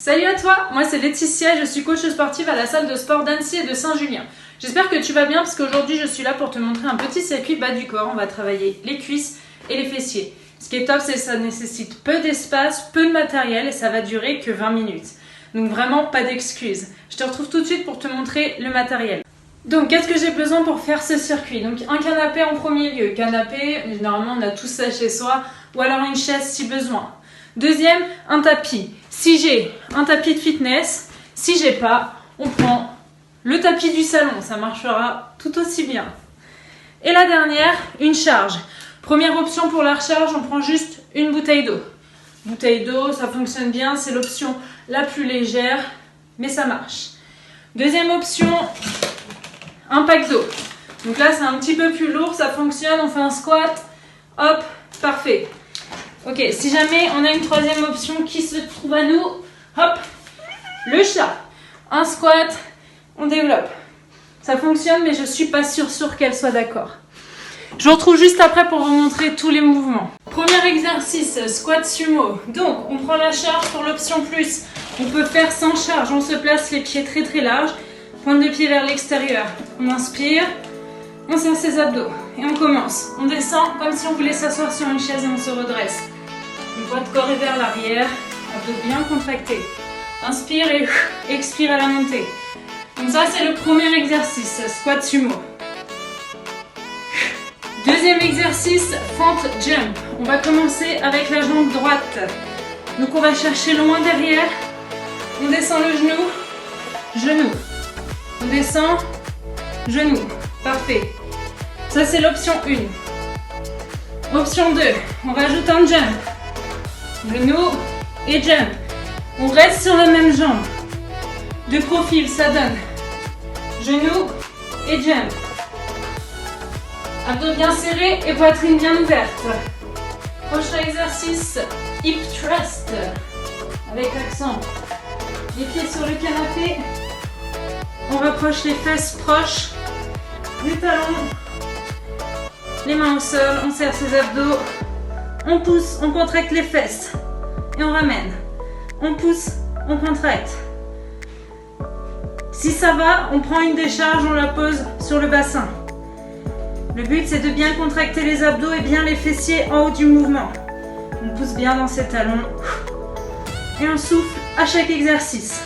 Salut à toi, moi c'est Laetitia et je suis coach sportive à la salle de sport d'Annecy et de Saint-Julien. J'espère que tu vas bien parce qu'aujourd'hui je suis là pour te montrer un petit circuit bas du corps. On va travailler les cuisses et les fessiers. Ce qui est top, c'est que ça nécessite peu d'espace, peu de matériel et ça va durer que 20 minutes. Donc vraiment pas d'excuses. Je te retrouve tout de suite pour te montrer le matériel. Donc qu'est-ce que j'ai besoin pour faire ce circuit? Donc un canapé en premier lieu. Canapé, généralement on a tout ça chez soi ou alors une chaise si besoin. Deuxième, un tapis. Si j'ai un tapis de fitness, si j'ai pas, on prend le tapis du salon, ça marchera tout aussi bien. Et la dernière, une charge. Première option pour la recharge, on prend juste une bouteille d'eau. Bouteille d'eau, ça fonctionne bien, c'est l'option la plus légère, mais ça marche. Deuxième option, un pack d'eau. Donc là, c'est un petit peu plus lourd, ça fonctionne, on fait un squat, hop, parfait. Ok, si jamais on a une troisième option qui se trouve à nous, hop, le chat. Un squat, on développe. Ça fonctionne, mais je suis pas sûre qu'elle soit d'accord. Je vous retrouve juste après pour vous montrer tous les mouvements. Premier exercice, squat sumo. Donc, on prend la charge pour l'option plus. On peut faire sans charge, on se place les pieds très larges, pointe de pied vers l'extérieur. On inspire, on serre ses abdos et on commence. On descend comme si on voulait s'asseoir sur une chaise et on se redresse. Le poids de corps est vers l'arrière, abdos bien contractés. Inspire et expire à la montée. Donc ça, c'est le premier exercice, squat sumo. Deuxième exercice, fente jump. On va commencer avec la jambe droite. Donc on va chercher loin derrière. On descend le genou, genou. On descend, genou. Parfait. Ça, c'est l'option 1. Option 2, on rajoute un jump. Genou et jump. On reste sur la même jambe. De profil, ça donne genou et jump. Abdos bien serrés et poitrine bien ouverte. Prochain exercice, hip thrust. Avec accent. Les pieds sur le canapé. On rapproche les fesses proches des talons. Les mains au sol, on serre ses abdos. On pousse, on contracte les fesses. Et on ramène. On pousse, on contracte. Si ça va, on prend une décharge, on la pose sur le bassin. Le but, c'est de bien contracter les abdos et bien les fessiers en haut du mouvement. On pousse bien dans ses talons. Et on souffle à chaque exercice.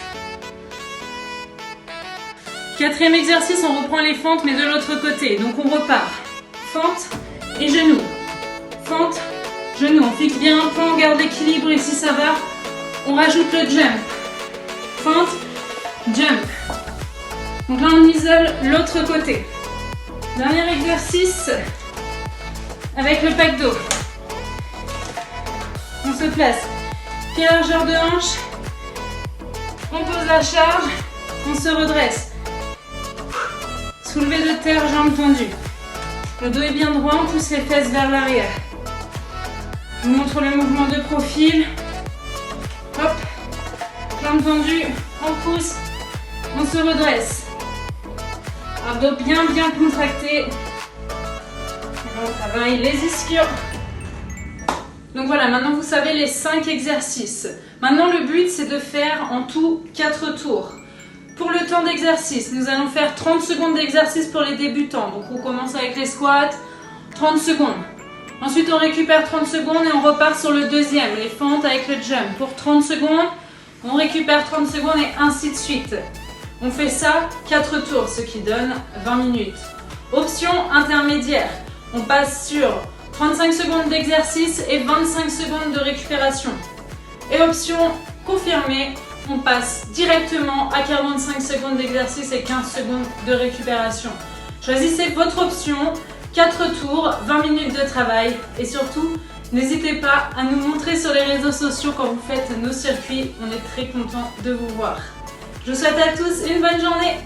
Quatrième exercice, on reprend les fentes, mais de l'autre côté. Donc on repart. Fente et genou. Fente, genou. On fixe bien un point, on garde l'équilibre et si ça va, on rajoute le jump. Fente, jump. Donc là, on isole l'autre côté. Dernier exercice avec le pack d'eau. On se place. Pied largeur de hanche. On pose la charge. On se redresse. Soulevé de terre, jambes tendues. Le dos est bien droit, on pousse les fesses vers l'arrière. Je vous montre le mouvement de profil. Hop, jambes tendues, on pousse, on se redresse. Abdos bien contractés. Et on travaille les ischios. Donc voilà, maintenant vous savez les 5 exercices. Maintenant le but c'est de faire en tout 4 tours. Pour le temps d'exercice, nous allons faire 30 secondes d'exercice pour les débutants. Donc on commence avec les squats, 30 secondes. Ensuite on récupère 30 secondes et on repart sur le deuxième, les fentes avec le jump. Pour 30 secondes, on récupère 30 secondes et ainsi de suite. On fait ça 4 tours, ce qui donne 20 minutes. Option intermédiaire, on passe sur 35 secondes d'exercice et 25 secondes de récupération. Et option confirmée, on passe directement à 45 secondes d'exercice et 15 secondes de récupération. Choisissez votre option, 4 tours, 20 minutes de travail et surtout, n'hésitez pas à nous montrer sur les réseaux sociaux quand vous faites nos circuits. On est très contents de vous voir. Je vous souhaite à tous une bonne journée.